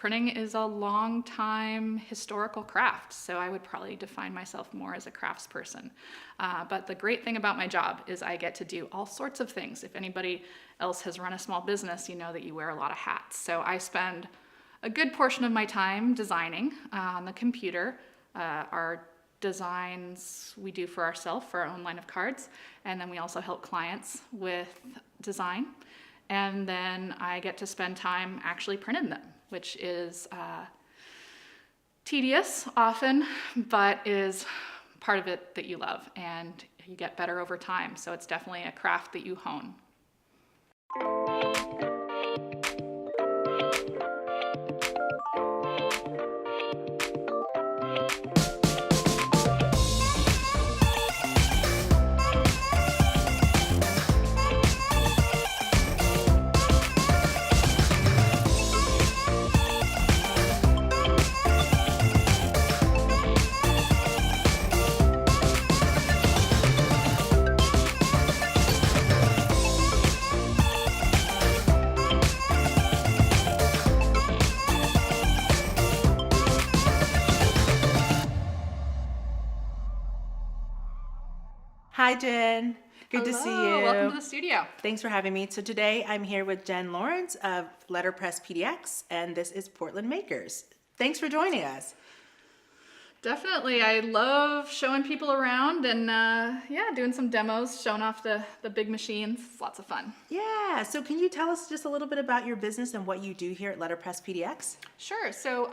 printing is a long time historical craft, so I would probably define myself more as a craftsperson. But the great thing about my job is I get to do all sorts of things. If anybody else has run a small business, you know that you wear a lot of hats. So I spend a good portion of my time designing on the computer. Our designs we do for ourselves, for our own line of cards, and then we also help clients with design. And then I get to spend time actually printing them, which is tedious often, but is part of it that you love, and you get better over time. So it's definitely a craft that you hone. Hi, Jen. Good to see you. Welcome to the studio. Thanks for having me. So today I'm here with Jenn Lawrence of Letterpress PDX, and this is Portland Makers. Thanks for joining us. Definitely. I love showing people around and doing some demos, showing off the big machines. It's lots of fun. Yeah. So can you tell us just a little bit about your business and what you do here at Letterpress PDX? Sure. So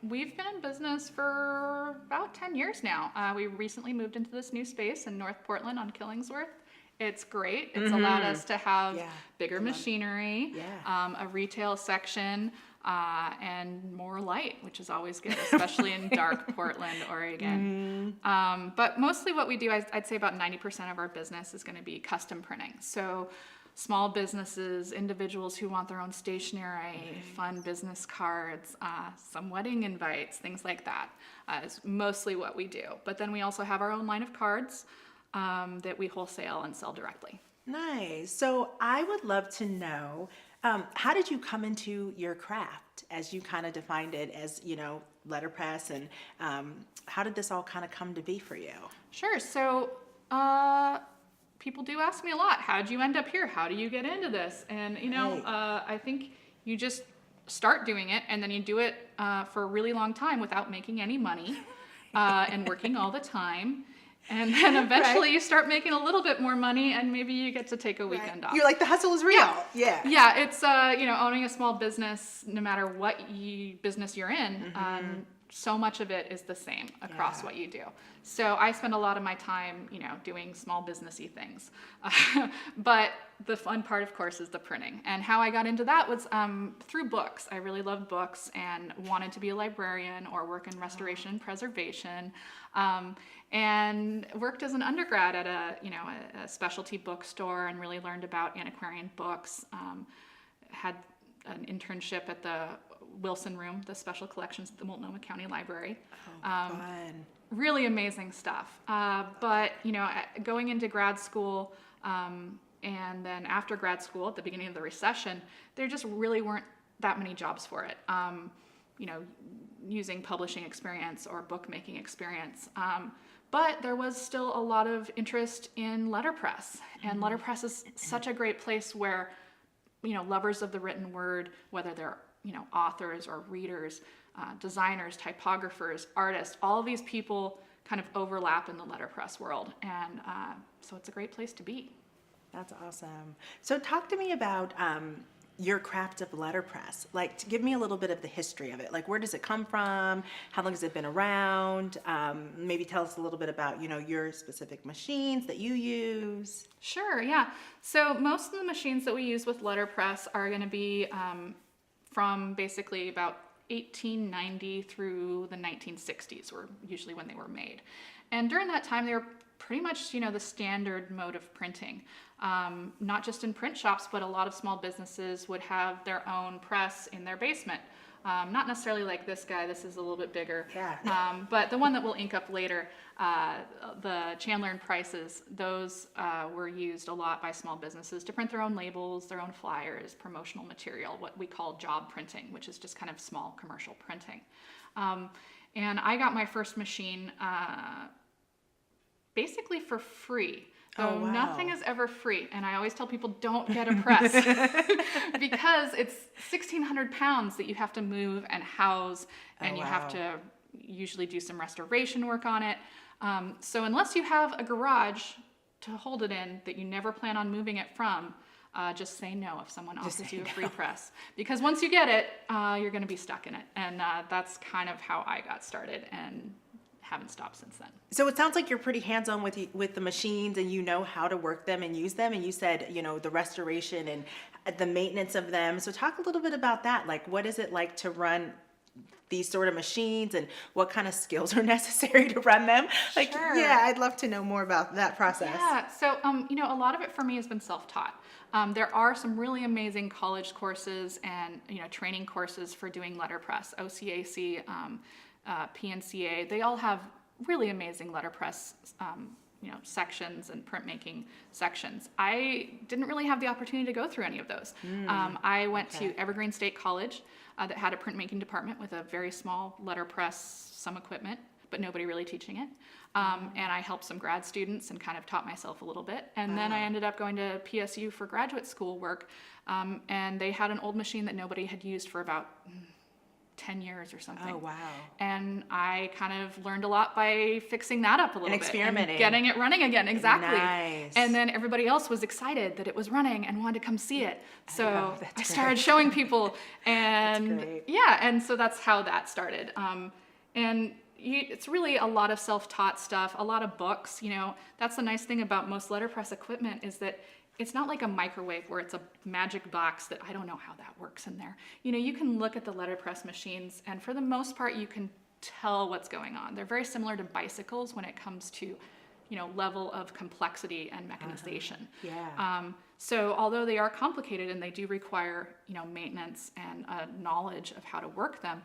we've been in business for about 10 years now. We recently moved into this new space in North Portland on Killingsworth. It's great. It's allowed us to have bigger machinery, a retail section, and more light, which is always good, especially in dark Portland, Oregon. But mostly what we do, I'd say about 90% of our business is going to be custom printing. So small businesses, individuals who want their own stationery, fun business cards, some wedding invites, things like that is mostly what we do. But then we also have our own line of cards that we wholesale and sell directly. Nice. So I would love to know, how did you come into your craft as you kind of defined it as, letterpress, and how did this all kind of come to be for you? Sure. So people do ask me a lot, how'd you end up here? How do you get into this? And, I think you just start doing it, and then you do it for a really long time without making any money and working all the time. And then eventually you start making a little bit more money, and maybe you get to take a weekend off. You're like, the hustle is real. Yeah, it's, owning a small business, no matter what business you're in, so much of it is the same across what you do. So I spend a lot of my time, doing small businessy things. But the fun part, of course, is the printing. And how I got into that was through books. I really loved books and wanted to be a librarian or work in restoration and preservation. And worked as an undergrad at a specialty bookstore and really learned about antiquarian books. Had an internship at the Wilson Room, the special collections at the Multnomah County Library. Fun. Really amazing stuff. But going into grad school, and then after grad school at the beginning of the recession, there just really weren't that many jobs for it. Using publishing experience or bookmaking experience. But there was still a lot of interest in letterpress, and letterpress is such a great place where, lovers of the written word, whether they're, authors or readers, designers, typographers, artists, all of these people kind of overlap in the letterpress world. And so it's a great place to be. That's awesome. So talk to me about your craft of letterpress. Like, give me a little bit of the history of it. Like, where does it come from? How long has it been around? Maybe tell us a little bit about, your specific machines that you use. Sure, yeah. So most of the machines that we use with letterpress are going to be from basically about 1890 through the 1960s, were usually when they were made. And during that time, they were pretty much, the standard mode of printing. Not just in print shops, but a lot of small businesses would have their own press in their basement. Not necessarily like this guy. This is a little bit bigger. Yeah. But the one that we'll ink up later, the Chandler and Prices, those were used a lot by small businesses to print their own labels, their own flyers, promotional material, what we call job printing, which is just kind of small commercial printing. And I got my first machine basically for free. Oh, wow. Nothing is ever free. And I always tell people, don't get a press because it's 1,600 pounds that you have to move and house, and you have to usually do some restoration work on it. So unless you have a garage to hold it in that you never plan on moving it from, just say no if someone offers you a free press. Because once you get it, you're going to be stuck in it. And that's kind of how I got started, and haven't stopped since then. So it sounds like you're pretty hands-on with the machines, and you know how to work them and use them. And you said, the restoration and the maintenance of them. So talk a little bit about that. Like, what is it like to run these sort of machines, and what kind of skills are necessary to run them? Like, Sure. yeah, I'd love to know more about that process. Yeah, so a lot of it for me has been self-taught. There are some really amazing college courses and training courses for doing letterpress, OCAC, PNCA. They all have really amazing letterpress sections and printmaking sections. I didn't really have the opportunity to go through any of those. I went to Evergreen State College that had a printmaking department with a very small letterpress, some equipment, but nobody really teaching it. And I helped some grad students and kind of taught myself a little bit. And then I ended up going to PSU for graduate school work. And they had an old machine that nobody had used for about 10 years or something. Oh, wow. And I kind of learned a lot by fixing that up a little And bit. experimenting. And getting it running again, exactly. Nice. And then everybody else was excited that it was running and wanted to come see it. So that's I started showing people. And That's great. yeah, and so that's how that started. It's really a lot of self-taught stuff, a lot of books. That's the nice thing about most letterpress equipment is that it's not like a microwave where it's a magic box that I don't know how that works in there. You can look at the letterpress machines, and for the most part, you can tell what's going on. They're very similar to bicycles when it comes to, level of complexity and mechanization. Yeah. So although they are complicated and they do require, maintenance and knowledge of how to work them,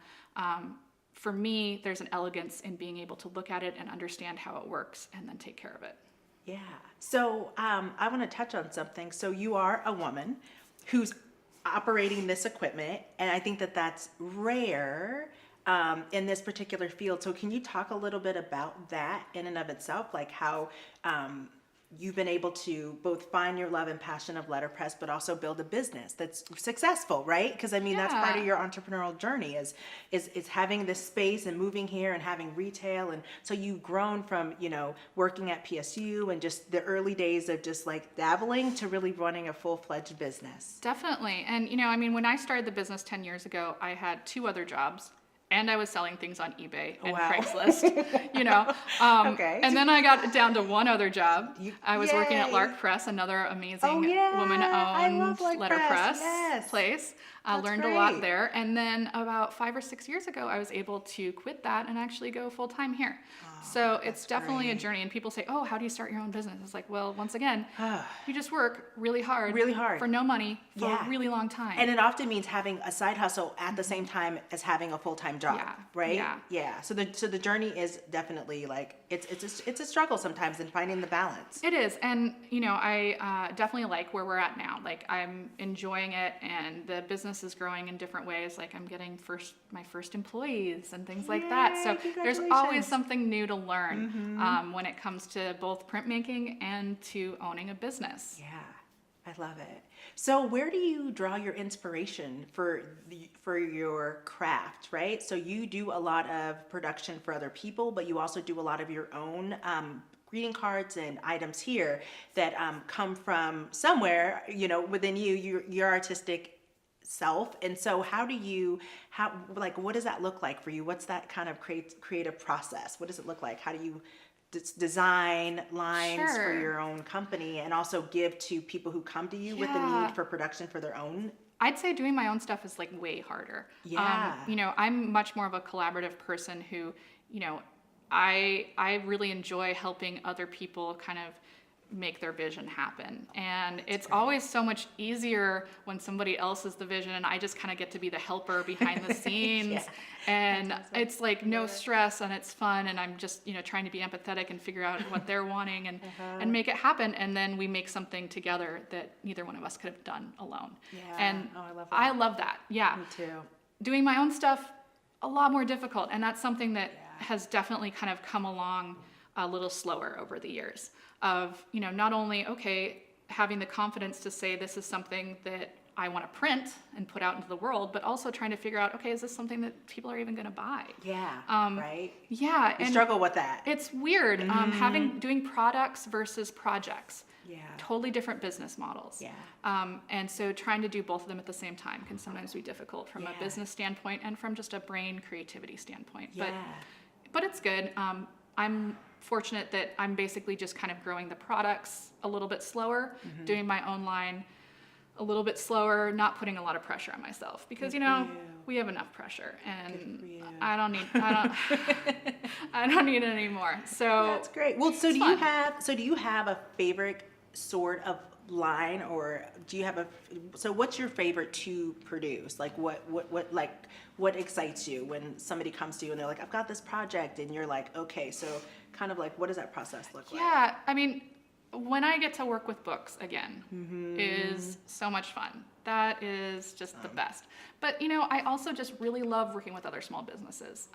for me, there's an elegance in being able to look at it and understand how it works and then take care of it. Yeah. So I want to touch on something. So you are a woman who's operating this equipment, and I think that that's rare in this particular field. So can you talk a little bit about that in and of itself, like how you've been able to both find your love and passion of letterpress, but also build a business that's successful, right? Because that's part of your entrepreneurial journey is having this space and moving here and having retail. And so you've grown from, working at PSU and just the early days of just like dabbling to really running a full-fledged business. Definitely. And, when I started the business 10 years ago, I had 2 other jobs. And I was selling things on eBay and Craigslist, Okay. And then I got down to 1 other job. I was working at Yay. Lark Press, another amazing I woman-owned love Lark letterpress Press. place. I That's learned a lot great. there. And then about 5 or 6 years ago, I was able to quit that and actually go full-time here. So it's definitely a great. journey. And people say, oh, how do you start your own business? It's like, well, once again, you just work really hard. For no money for a really long time. And it often means having a side hustle at the same time as having a full-time job, right? Yeah. So the journey is definitely like it's a struggle sometimes in finding the balance. It is, and I definitely like where we're at now. Like I'm enjoying it, and the business is growing in different ways. Like I'm getting my first employees and things like that. So there's always congratulations. something new to learn when it comes to both printmaking and to owning a business. Yeah, I love it. So where do you draw your inspiration for your craft, right? So you do a lot of production for other people, but you also do a lot of your own greeting cards and items here that come from somewhere, within your artistic self. And so what does that look like for you? What's that kind of creative process? What does it look like? How do you design lines for your own company and also give to people who come to you with the need for production for their own? I'd say doing my own stuff is like way harder. Yeah. I'm much more of a collaborative person who, I really enjoy helping other people kind of make their vision happen. And it's always so much easier when somebody else is the vision and I just kind of get to be the helper behind the scenes. Yeah. And it's like no stress and it's fun and I'm just, trying to be empathetic and figure out what they're wanting and make it happen. And then we make something together that neither one of us could have done alone. Yeah. And Oh, I love that. I love that. Yeah. Me too. Doing my own stuff, a lot more difficult. And that's something that has definitely kind of come along a little slower over the years of, not only, having the confidence to say this is something that I want to print and put out into the world, but also trying to figure out, is this something that people are even going to buy? Yeah. Right. Yeah. You and struggle with that. it's weird, doing products versus projects. Yeah. Totally different business models. Yeah. And so trying to do both of them at the same time can sometimes be difficult from a business standpoint and from just a brain creativity standpoint. Yeah. But it's good. I'm fortunate that I'm basically just kind of growing the products a little bit slower, doing my own line a little bit slower, not putting a lot of pressure on myself because, we have enough pressure and I don't need it anymore. So that's great. Well, so do you have a favorite sort of line, or do you have so what's your favorite to produce? Like what excites you when somebody comes to you and they're like, I've got this project, and you're like, okay, so kind of like, what does that process look like? Yeah, I mean, when I get to work with books again is so much fun. That is just the best. But, I also just really love working with other small businesses.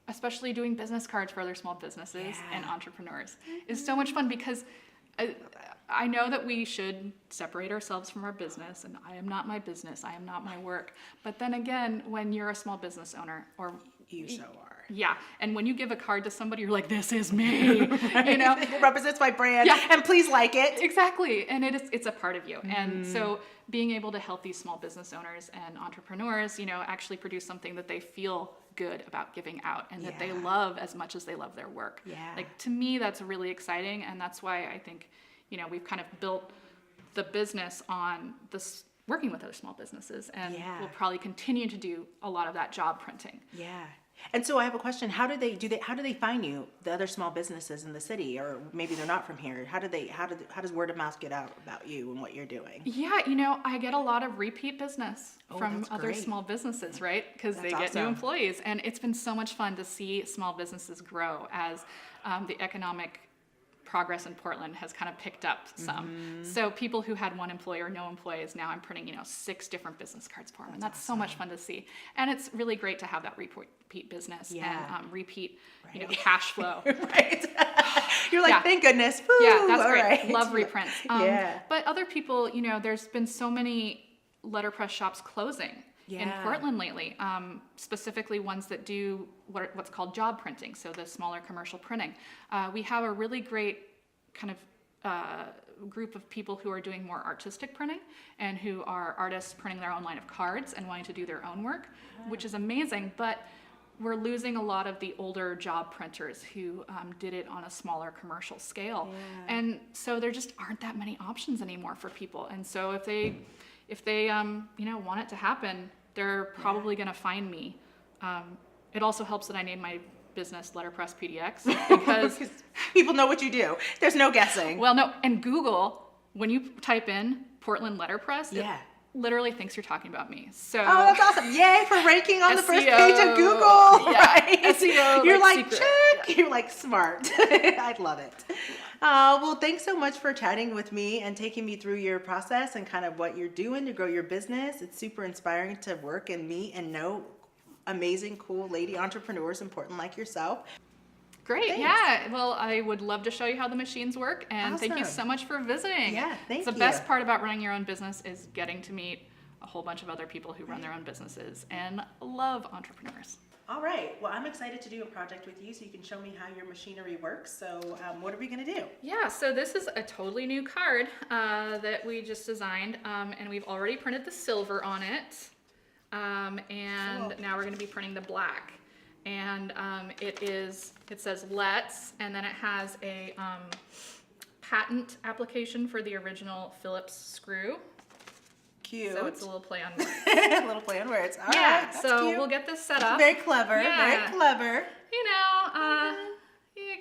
Especially doing business cards for other small businesses and entrepreneurs is so much fun because I know that we should separate ourselves from our business, and I am not my business, I am not my work. But then again, when you're a small business owner, or You so are. yeah, and when you give a card to somebody, you're like, this is me, It represents my brand, and please like it. Exactly, and it's a part of you. And so being able to help these small business owners and entrepreneurs, actually produce something that they feel good about giving out and that they love as much as they love their work. Yeah. Like, to me, that's really exciting, and that's why I think, we've kind of built the business on this working with other small businesses, and we'll probably continue to do a lot of that job printing. Yeah. And so I have a question. How do they find you, the other small businesses in the city, or maybe they're not from here? How does word of mouth get out about you and what you're doing? Yeah, I get a lot of repeat business from other small businesses, right? Because they get new employees. And it's been so much fun to see small businesses grow as the economic progress in Portland has kind of picked up some. So people who had one employee or no employees, now I'm printing, 6 different business cards for them. And that's so much fun to see. And it's really great to have that repeat business and repeat, cash flow. Right. You're like, thank goodness. Woo, yeah, that's great. Right. Love reprints. But other people, there's been so many letterpress shops closing in Portland lately, specifically ones that do what's called job printing, so the smaller commercial printing. We have a really great kind of group of people who are doing more artistic printing and who are artists printing their own line of cards and wanting to do their own work, which is amazing. But we're losing a lot of the older job printers who did it on a smaller commercial scale. And so there just aren't that many options anymore for people. And so if they want it to happen, they're probably going to find me. It also helps that I named my business Letterpress PDX because people know what you do. There's no guessing. Well, no, and Google, when you type in Portland Letterpress, it literally thinks you're talking about me. So that's awesome. Yay for ranking on the first SEO, page of Google. Right? SEO, you're like secret. check. Yeah. You're like smart. I love it. Well, thanks so much for chatting with me and taking me through your process and kind of what you're doing to grow your business. It's super inspiring to work and meet and know amazing, cool lady entrepreneurs in Portland like yourself. Great. Thanks. Yeah. Well, I would love to show you how the machines work. And thank you so much for visiting. Yeah, thank you. The best part about running your own business is getting to meet a whole bunch of other people who run their own businesses and love entrepreneurs. All right. Well, I'm excited to do a project with you so you can show me how your machinery works. So what are we going to do? Yeah, so this is a totally new card that we just designed, and we've already printed the silver on it. And now we're going to be printing the black. And it says Let's, and then it has a patent application for the original Phillips screw. Cute. So it's a little play on words. A little play on words. All right, so cute. we'll get this set up. Very clever. Yeah. Very clever. You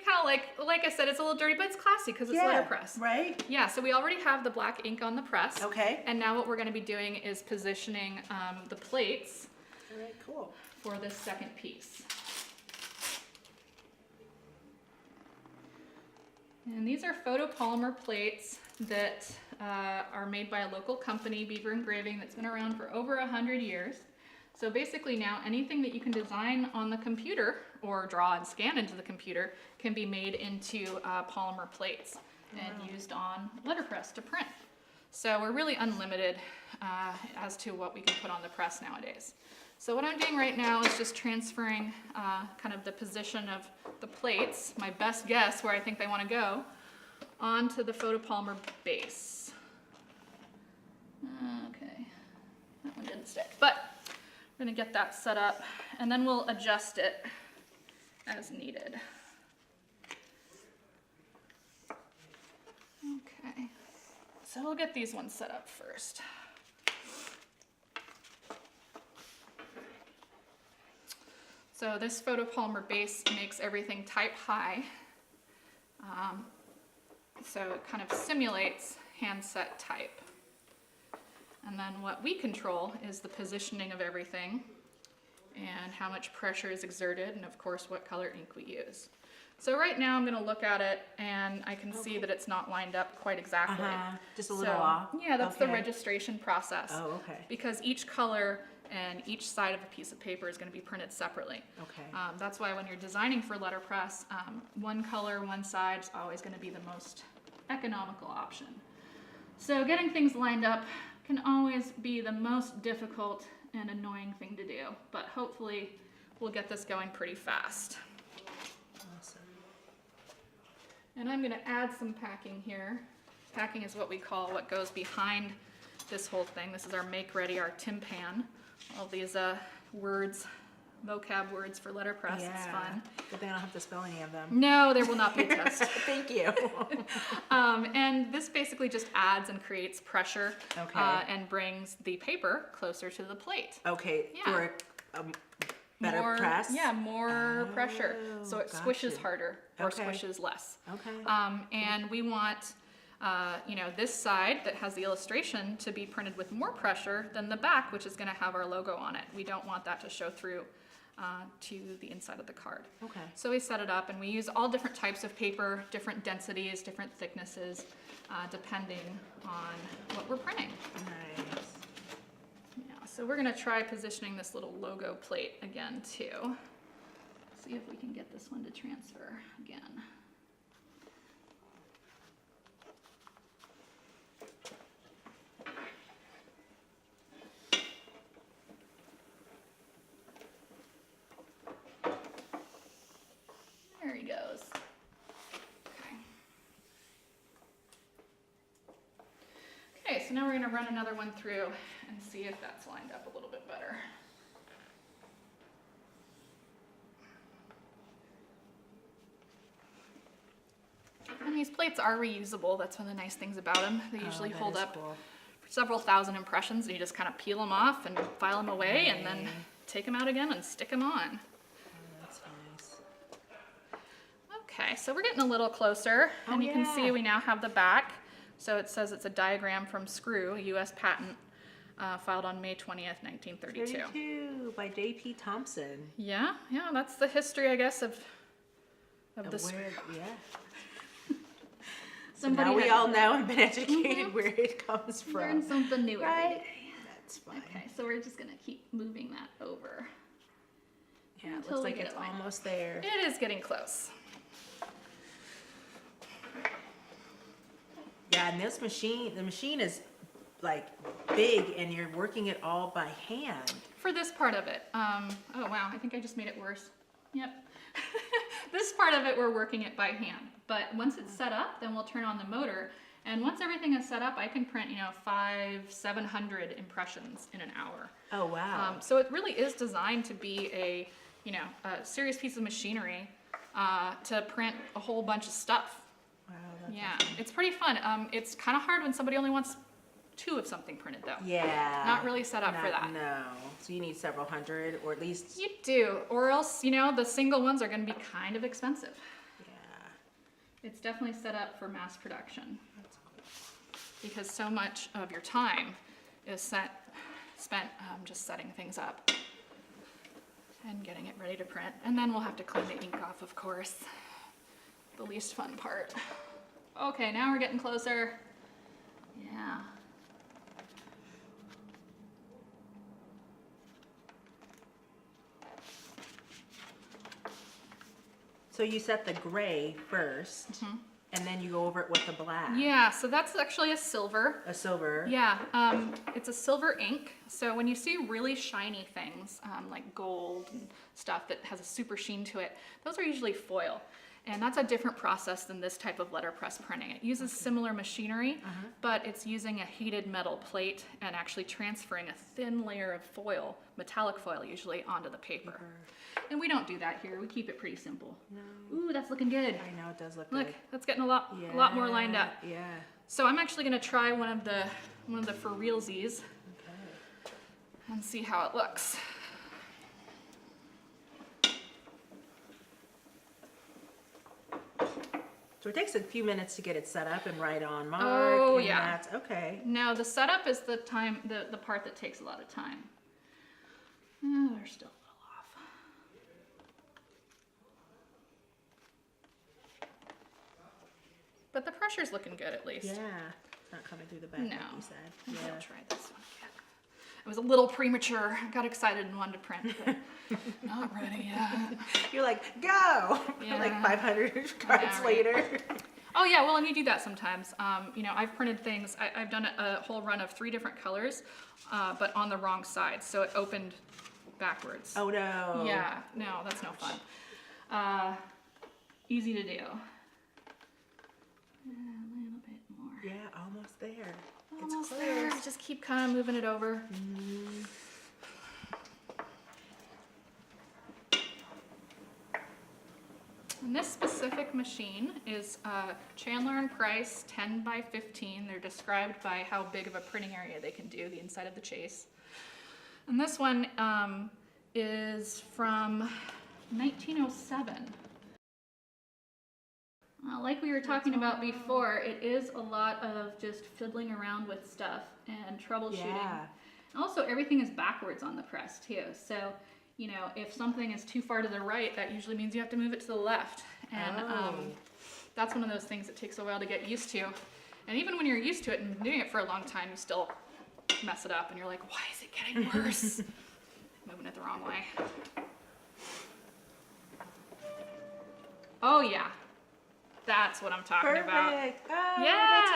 kind of Yeah, like I said, it's a little dirty, but it's classy because it's letterpress. Right? Yeah, so we already have the black ink on the press. Okay. And now what we're going to be doing is positioning the plates All right, cool. for this second piece. And these are photopolymer plates that are made by a local company, Beaver Engraving, that's been around for over 100 years. So basically now anything that you can design on the computer or draw and scan into the computer can be made into polymer plates and used on letterpress to print. So we're really unlimited as to what we can put on the press nowadays. So what I'm doing right now is just transferring kind of the position of the plates, my best guess where I think they want to go, onto the photopolymer base. Okay, that one didn't stick, but we're going to get that set up and then we'll adjust it as needed. Okay, so we'll get these ones set up first. So this photopolymer base makes everything type high. So it kind of simulates handset type. And then what we control is the positioning of everything and how much pressure is exerted and of course what color ink we use. So right now I'm going to look at it and I can see that it's not lined up quite exactly. Just a little off? Yeah, that's the registration process. Oh, okay. Because each color and each side of a piece of paper is going to be printed separately. Okay. That's why when you're designing for letterpress, one color, one side is always going to be the most economical option. So getting things lined up can always be the most difficult and annoying thing to do, but hopefully we'll get this going pretty fast. Awesome. And I'm going to add some packing here. Packing is what we call what goes behind this whole thing. This is our make ready, our timpan. All these words, vocab words for letterpress. It's fun. Good thing I don't have to spell any of them. No, there will not be a test. Thank you. And this basically just adds and creates pressure and brings the paper closer to the plate. Okay, for a better more, press? Yeah, more pressure. So it squishes harder or squishes less. Okay. And we want you know, this side that has the illustration to be printed with more pressure than the back, which is going to have our logo on it. We don't want that to show through to the inside of the card. Okay. So we set it up and we use all different types of paper, different densities, different thicknesses, depending on what we're printing. Nice. Yeah, so we're going to try positioning this little logo plate again too. See if we can get this one to transfer again. There he goes. Okay, so now we're going to run another one through and see if that's lined up a little bit better. And these plates are reusable. That's one of the nice things about them. They usually hold up for several thousand impressions, and you just kind of peel them off and file them away and then take them out again and stick them on. That's nice. Okay, so we're getting a little closer, and you can see we now have the back. So it says it's a diagram from Screw, a U.S. patent filed on May 20th, 1932. 32 by J.P. Thompson. Yeah, that's the history, I guess, of this. So now we all know and been educated where it comes from. Learn something new every day. That's fine. Okay, so we're just gonna keep moving that over. Yeah, it looks like it's almost there. It is getting close. Yeah, and this machine, the machine is like big and you're working it all by hand. For this part of it, oh wow, I think I just made it worse. Yep. This part of it, we're working it by hand. But once it's set up, then we'll turn on the motor. And once everything is set up, I can print, 500-700 impressions in an hour. Oh, wow. So it really is designed to be a serious piece of machinery to print a whole bunch of stuff. Wow. Yeah, it's pretty fun. It's kind of hard when somebody only wants 2 of something printed, though. Yeah. Not really set up for that. No. So you need several hundred, or at least. You do, or else, the single ones are going to be kind of expensive. Yeah. It's definitely set up for mass production because so much of your time is spent just setting things up and getting it ready to print. And then we'll have to clean the ink off, of course. The least fun part. Okay, now we're getting closer. Yeah. So you set the gray first, and then you go over it with the black. Yeah, so that's actually a silver. A silver. Yeah, it's a silver ink. So when you see really shiny things, like gold and stuff that has a super sheen to it, those are usually foil. And that's a different process than this type of letterpress printing. It uses similar machinery, but it's using a heated metal plate and actually transferring a thin layer of foil, metallic foil usually, onto the paper. And we don't do that here. We keep it pretty simple. No. Ooh, that's looking good. I know, it does look Look, good. that's getting a lot more lined up. Yeah. So I'm actually going to try one of the for realsies and see how it looks. So it takes a few minutes to get it set up and right on mark. Oh, and yeah. That's, okay. No, the setup is the part that takes a lot of time. Oh, they're still a little off. But the pressure's looking good at least. Yeah. It's not coming through the back, No. like you said. Maybe Yeah. I'll try this one again. I was a little premature. I got excited and wanted to print, but not ready yet. You're like, go! Yeah. Like 500 cards right. later. Oh yeah, well, and you do that sometimes. You know, I've printed things. I've done a whole run of 3 different colors, but on the wrong side, so it opened backwards. Oh no. Yeah, no, that's no fun. Easy to do. A little bit more. Yeah, almost there. Almost it's there. close. Just keep kind of moving it over. And this specific machine is Chandler and Price 10 by 15. They're described by how big of a printing area they can do, the inside of the chase. And this one is from 1907. Like we were talking about before, it is a lot of just fiddling around with stuff and troubleshooting. Yeah. Also, everything is backwards on the press too. So, you know, if something is too far to the right, that usually means you have to move it to the left. And that's one of those things that takes a while to get used to. And even when you're used to it and doing it for a long time, you still mess it up and you're like, why is it getting worse? Moving it the wrong way. Oh yeah, that's what I'm talking about. Perfect. Oh, Yeah.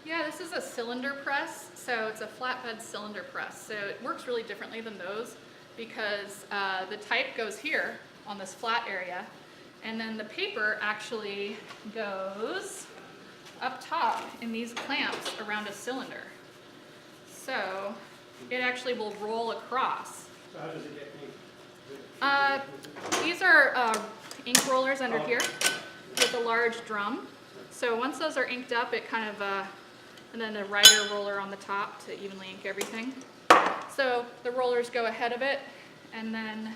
Yeah, this is a cylinder press, so it's a flatbed cylinder press. So it works really differently than those because the type goes here on this flat area, and then the paper actually goes up top in these clamps around a cylinder. So it actually will roll across. So how does it get ink? These are ink rollers under here with a large drum. So once those are inked up, it kind of, and then a rider roller on the top to evenly ink everything. So the rollers go ahead of it, and then,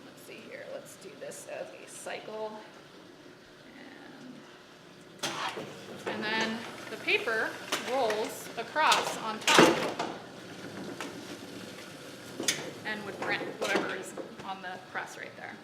let's see here, let's do this as a cycle. And then the paper rolls across on top and would print whatever is on the press right there.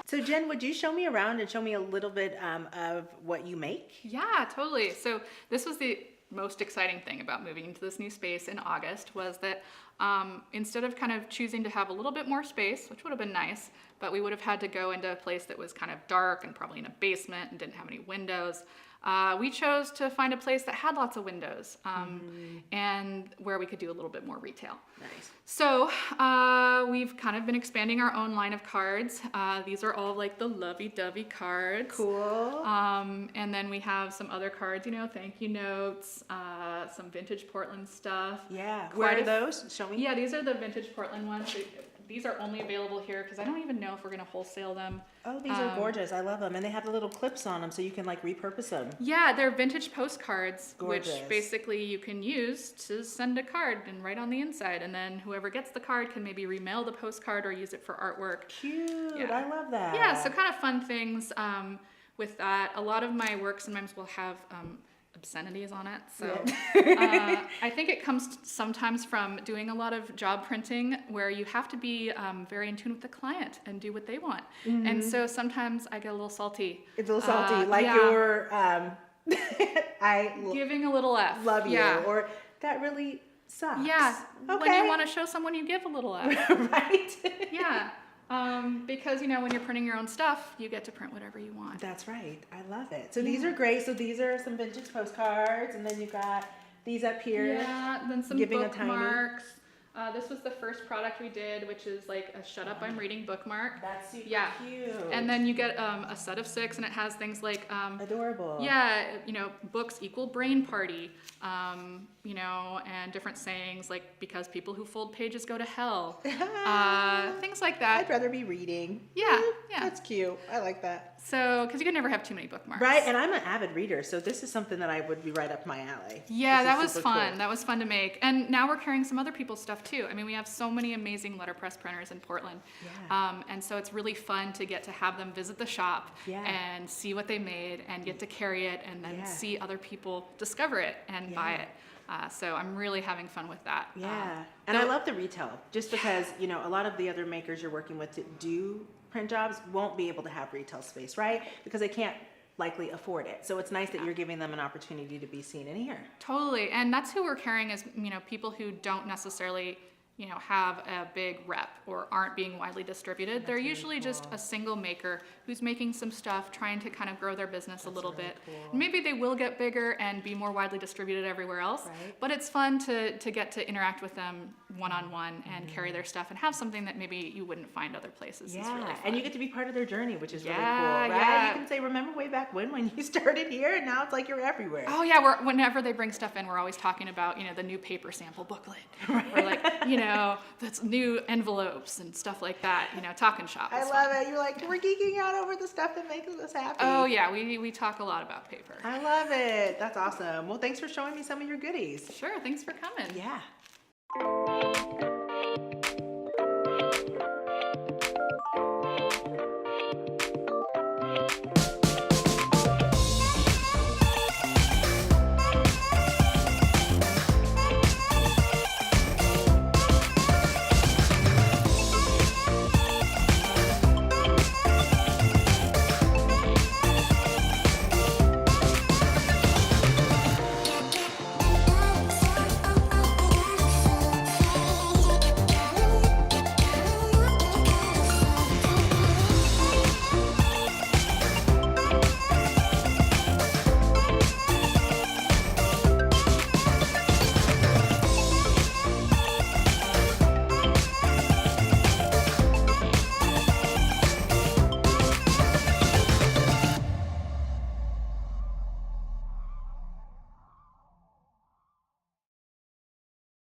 So Jen, would you show me around and show me a little bit of what you make? Yeah, totally. So this was the most exciting thing about moving into this new space in August was that instead of kind of choosing to have a little bit more space, which would have been nice, but we would have had to go into a place that was kind of dark and probably in a basement and didn't have any windows, we chose to find a place that had lots of windows and where we could do a little bit more retail. Nice. So we've kind of been expanding our own line of cards. These are all like the lovey-dovey cards. Cool. And then we have some other cards, you know, thank you notes, some vintage Portland stuff. Yeah. Where are those? Show me. Yeah, these are the vintage Portland ones. These are only available here because I don't even know if we're going to wholesale them. Oh, these are gorgeous. I love them. And they have the little clips on them so you can like repurpose them. Yeah, they're vintage postcards, Gorgeous. which basically you can use to send a card and write on the inside. And then whoever gets the card can maybe remail the postcard or use it for artwork. Cute. Yeah. I love that. Yeah, so kind of fun things with that. A lot of my work sometimes will have obscenities on it. So I think it comes sometimes from doing a lot of job printing where you have to be very in tune with the client and do what they want. And so sometimes I get a little salty. It's a little salty. Like yeah. your, Giving a little F. love you. Yeah. Or that really sucks. Yeah. Okay. When you want to show someone, you give a little F. Right? Yeah. Because, you know, when you're printing your own stuff, you get to print whatever you want. That's right. I love it. So these are great. So these are some vintage postcards, and then you've got these up here. Yeah, then some Giving a tiny- bookmarks. This was the first product we did, which is like a "Shut Up, I'm Reading" bookmark. That's super Yeah. cute. And then you get a set of 6, and it has things like, Adorable. yeah, you know, books equal brain party, you know, and different sayings like because people who fold pages go to hell, things like that. I'd rather be reading. Yeah, yeah. That's cute. I like that. So, because you can never have too many bookmarks. Right, and I'm an avid reader, so this is something that I would be right up my alley. Yeah, This that is was super fun. cool. That was fun to make. And now we're carrying some other people's stuff too. I mean, we have so many amazing letterpress printers in Portland. Yeah. And so it's really fun to get to have them visit the shop Yeah. and see what they made and get to carry it and then Yeah. see other people discover it and buy Yeah. it. So I'm really having fun with that. Yeah, and I love the retail, just because, you know, a lot of the other makers you're working with that do print jobs won't be able to have retail space, right? Because they can't likely afford it. So it's nice that you're giving them an opportunity to be seen and heard. Totally. And that's who we're carrying is, you know, people who don't necessarily, you know, have a big rep or aren't being widely distributed. They're usually just a single maker who's making some stuff, trying to kind of grow their business a little bit. cool. Maybe they will get bigger and be more widely distributed everywhere else, Right. but it's fun to get to interact with them one-on-one and carry their stuff and have something that maybe you wouldn't find other places. It's really fun. And you get to be part of their journey, which is really cool, Yeah, right? yeah. You can say, remember way back when you started here, and now it's like you're everywhere. Oh yeah, whenever they bring stuff in, we're always talking about, you know, the new paper sample booklet, or like, you know, that's new envelopes and stuff like that. You know, talking shop. I is love fun. it. You're like, we're geeking out over the stuff that makes us happy. Oh yeah, we talk a lot about paper. I love it. That's awesome. Well, thanks for showing me some of your goodies. Sure, thanks for coming. Yeah.